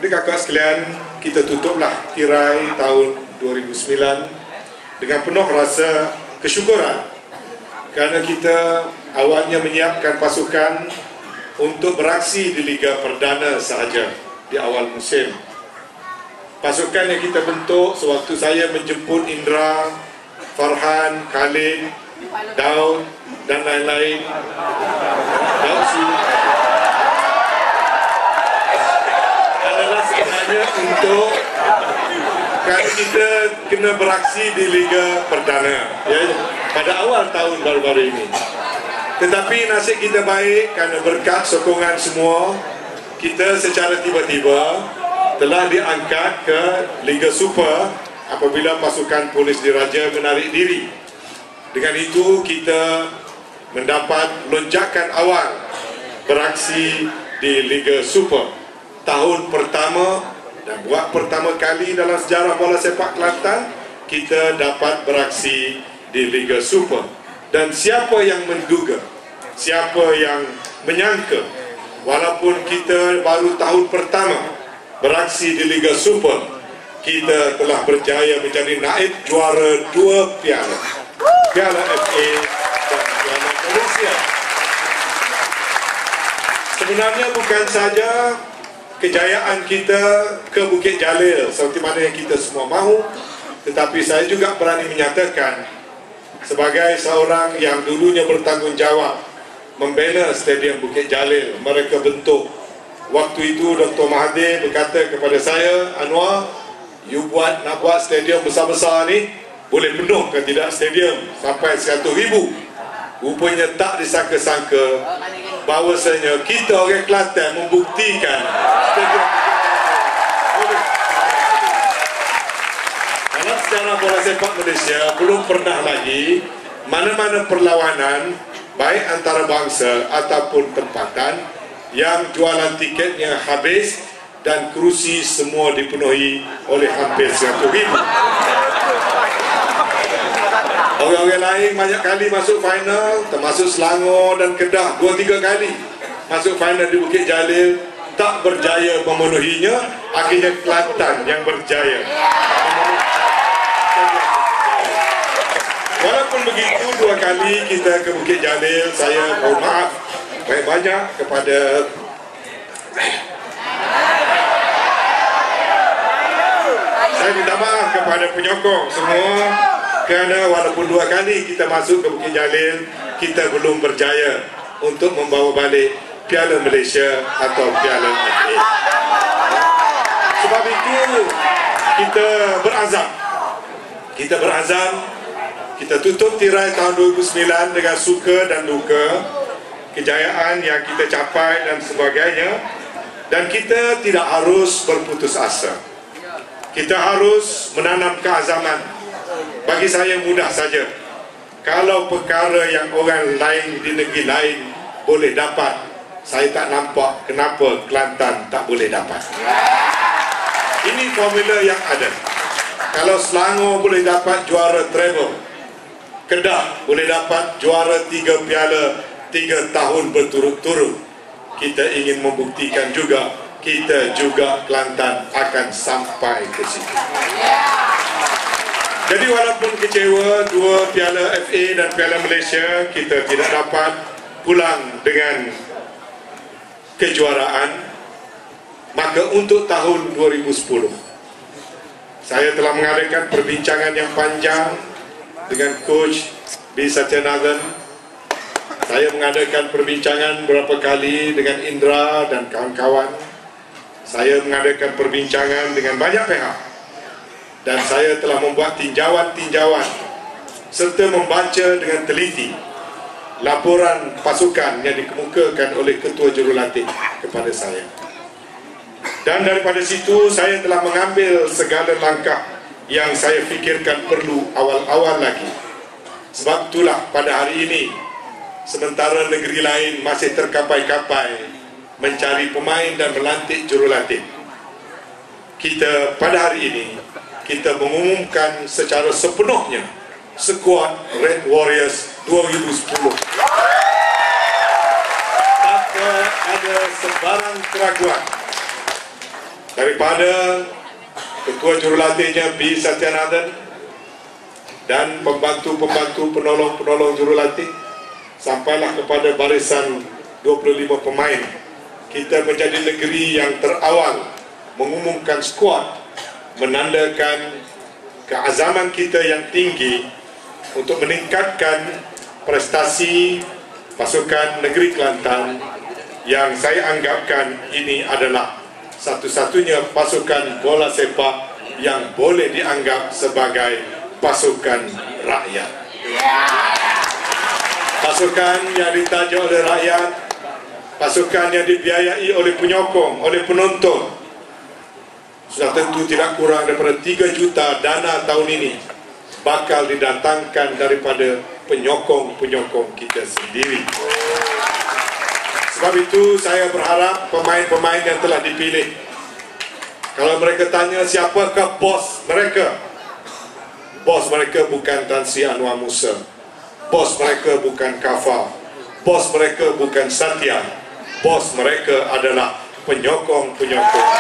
Adik-kakak sekalian, kita tutuplah tirai tahun 2009 dengan penuh rasa kesyukuran kerana kita awalnya menyiapkan pasukan untuk beraksi di Liga Perdana sahaja di awal musim. Pasukan yang kita bentuk sewaktu saya menjemput Indra, Farhan, Khalid, Daud dan lain-lain, adalah sebenarnya untuk kerana kita kena beraksi di Liga Perdana ya, pada awal tahun baru-baru ini. Tetapi nasib kita baik kerana berkat sokongan semua, kita secara tiba-tiba telah diangkat ke Liga Super apabila pasukan Polis Diraja menarik diri. Dengan itu kita mendapat lonjakan awal beraksi di Liga Super tahun pertama, dan buat pertama kali dalam sejarah bola sepak Kelantan kita dapat beraksi di Liga Super. Dan siapa yang menduga, siapa yang menyangka, walaupun kita baru tahun pertama beraksi di Liga Super, kita telah berjaya menjadi naib juara 2 piala, Piala FA dan Piala Malaysia. Sebenarnya bukan saja kejayaan kita ke Bukit Jalil seperti mana yang kita semua mahu, tetapi saya juga berani menyatakan sebagai seorang yang dulunya bertanggungjawab membina Stadium Bukit Jalil, mereka bentuk. Waktu itu Dr. Mahathir berkata kepada saya, Anwar, you nak buat stadium besar-besar ni, boleh penuh ke tidak stadium sampai 100,000? Rupanya tak disangka-sangka bahawasanya kita orang Kelantan membuktikan stadium boleh. Dalam sejarah bola sepak Malaysia belum pernah lagi mana-mana perlawanan baik antara bangsa ataupun tempatan yang jualan tiketnya habis dan kerusi semua dipenuhi oleh hampir 100,000. Orang-orang lain banyak kali masuk final, termasuk Selangor dan Kedah 2-3 kali masuk final di Bukit Jalil, tak berjaya memenuhinya. Akhirnya Kelantan yang berjaya. Walaupun begitu, 2 kali kita ke Bukit Jalil, saya mohon maaf banyak-banyak kepada saya minta maaf kepada penyokong semua kerana walaupun 2 kali kita masuk ke Bukit Jalil, kita belum berjaya untuk membawa balik Piala Malaysia atau Piala FA. Sebab itu kita berazam, kita tutup tirai tahun 2009 dengan suka dan duka, kejayaan yang kita capai dan sebagainya, dan kita tidak harus berputus asa. Kita harus menanam keazaman. Bagi saya mudah saja. Kalau perkara yang orang lain di negeri lain boleh dapat, saya tak nampak kenapa Kelantan tak boleh dapat. Ini formula yang ada. Kalau Selangor boleh dapat juara treble, Kedah boleh dapat juara 3 piala 3 tahun berturut-turut, kita ingin membuktikan juga kita juga Kelantan akan sampai ke situ. Jadi walaupun kecewa 2 piala FA dan Piala Malaysia kita tidak dapat pulang dengan kejuaraan, maka untuk tahun 2010 saya telah mengadakan perbincangan yang panjang dengan Coach B. Satyanathan. Saya mengadakan perbincangan beberapa kali dengan Indra dan kawan-kawan. Saya mengadakan perbincangan dengan banyak pihak. Dan saya telah membuat tinjauan-tinjauan serta membaca dengan teliti laporan pasukan yang dikemukakan oleh Ketua Jurulatih kepada saya. Dan daripada situ saya telah mengambil segala langkah yang saya fikirkan perlu awal-awal lagi. Sebab itulah pada hari ini, sementara negeri lain masih terkapai-kapai mencari pemain dan melantik jurulatih, kita pada hari ini kita mengumumkan secara sepenuhnya skuad Red Warriors 2010 tanpa ada sebarang keraguan. daripada Ketua Jurulatihnya B. Satyanathan dan pembantu-pembantu penolong-penolong jurulatih, sampailah kepada barisan 25 pemain. Kita menjadi negeri yang terawal mengumumkan skuad, menandakan keazaman kita yang tinggi untuk meningkatkan prestasi pasukan negeri Kelantan, yang saya anggapkan ini adalah satu-satunya pasukan bola sepak yang boleh dianggap sebagai pasukan rakyat. Pasukan yang ditaja oleh rakyat, pasukan yang dibiayai oleh penyokong, oleh penonton. Sudah tentu tidak kurang daripada 3 juta dana tahun ini bakal didatangkan daripada penyokong-penyokong kita sendiri. Sebab itu saya berharap pemain-pemain yang telah dipilih, kalau mereka tanya siapakah bos mereka, bos mereka bukan Tan Sri Anwar Musa, bos mereka bukan Kafa, bos mereka bukan Satya, bos mereka adalah penyokong-penyokong.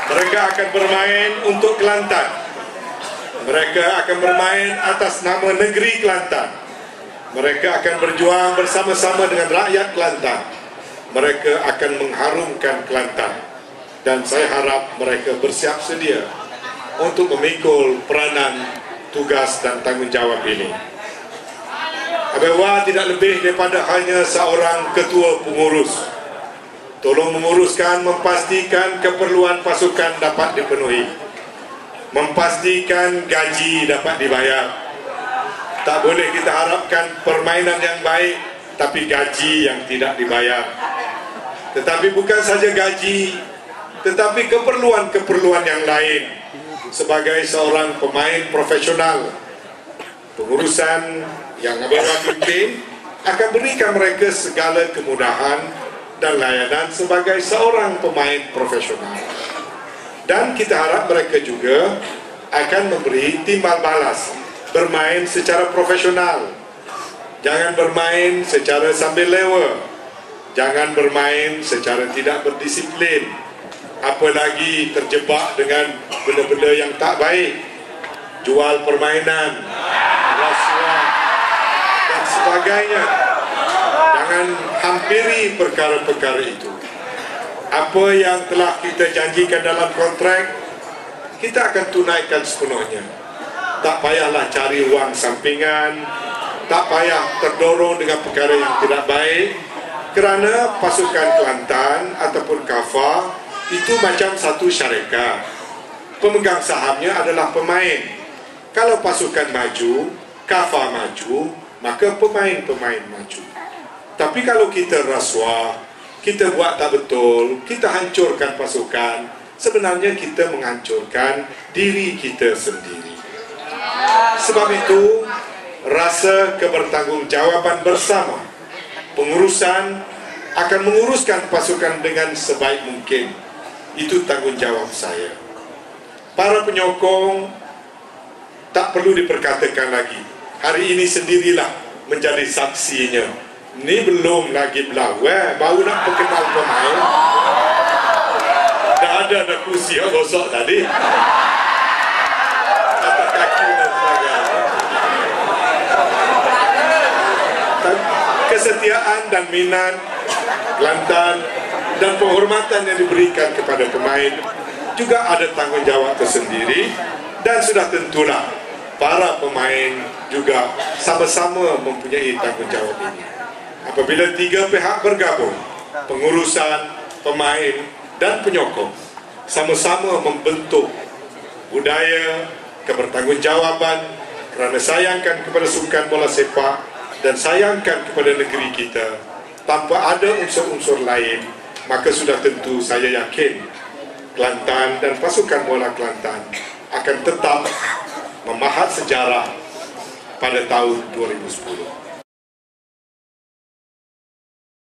Mereka akan bermain untuk Kelantan. Mereka akan bermain atas nama negeri Kelantan. Mereka akan berjuang bersama-sama dengan rakyat Kelantan. Mereka akan mengharumkan Kelantan. Dan saya harap mereka bersiap sedia untuk memikul peranan, tugas dan tanggungjawab ini. Abang Wah tidak lebih daripada hanya seorang ketua pengurus. Tolong menguruskan, memastikan keperluan pasukan dapat dipenuhi, memastikan gaji dapat dibayar. Tak boleh kita harapkan permainan yang baik tapi gaji yang tidak dibayar. Tetapi bukan saja gaji, tetapi keperluan-keperluan yang lain. Sebagai seorang pemain profesional, pengurusan yang Abang Wah pimpin akan berikan mereka segala kemudahan dan layanan sebagai seorang pemain profesional. Dan kita harap mereka juga akan memberi timbal balas, bermain secara profesional. Jangan bermain secara sambil lewa, jangan bermain secara tidak berdisiplin, apalagi terjebak dengan benda-benda yang tak baik, jual permainan, rasuah dan sebagainya. Jangan hampiri perkara-perkara itu. Apa yang telah kita janjikan dalam kontrak, kita akan tunaikan sepenuhnya. Tak payahlah cari wang sampingan, tak payah terdorong dengan perkara yang tidak baik, kerana pasukan Kelantan ataupun Kafa itu macam satu syarikat. Pemegang sahamnya adalah pemain. Kalau pasukan maju, Kafa maju, maka pemain-pemain maju. Tapi kalau kita rasuah, kita buat tak betul, kita hancurkan pasukan, sebenarnya kita menghancurkan diri kita sendiri. Sebab itu, rasa kebertanggungjawaban bersama, pengurusan akan menguruskan pasukan dengan sebaik mungkin. Itu tanggungjawab saya. Para penyokong tak perlu diperkatakan lagi. Hari ini sendirilah menjadi saksinya. Ini belum lagi belawai, baru nak perkenal pemain. Dah ada kursi yang gosok tadi, atas kaki dan sebagainya. Kesetiaan dan minat Kelantan dan penghormatan yang diberikan kepada pemain juga ada tanggungjawab tersendiri. Dan sudah tentulah para pemain juga sama-sama mempunyai tanggungjawab ini. Apabila 3 pihak bergabung, pengurusan, pemain dan penyokong, sama-sama membentuk budaya kebertanggungjawaban kerana sayangkan kepada sukan bola sepak dan sayangkan kepada negeri kita tanpa ada unsur-unsur lain, maka sudah tentu saya yakin Kelantan dan pasukan bola Kelantan akan tetap memahat sejarah pada tahun 2010.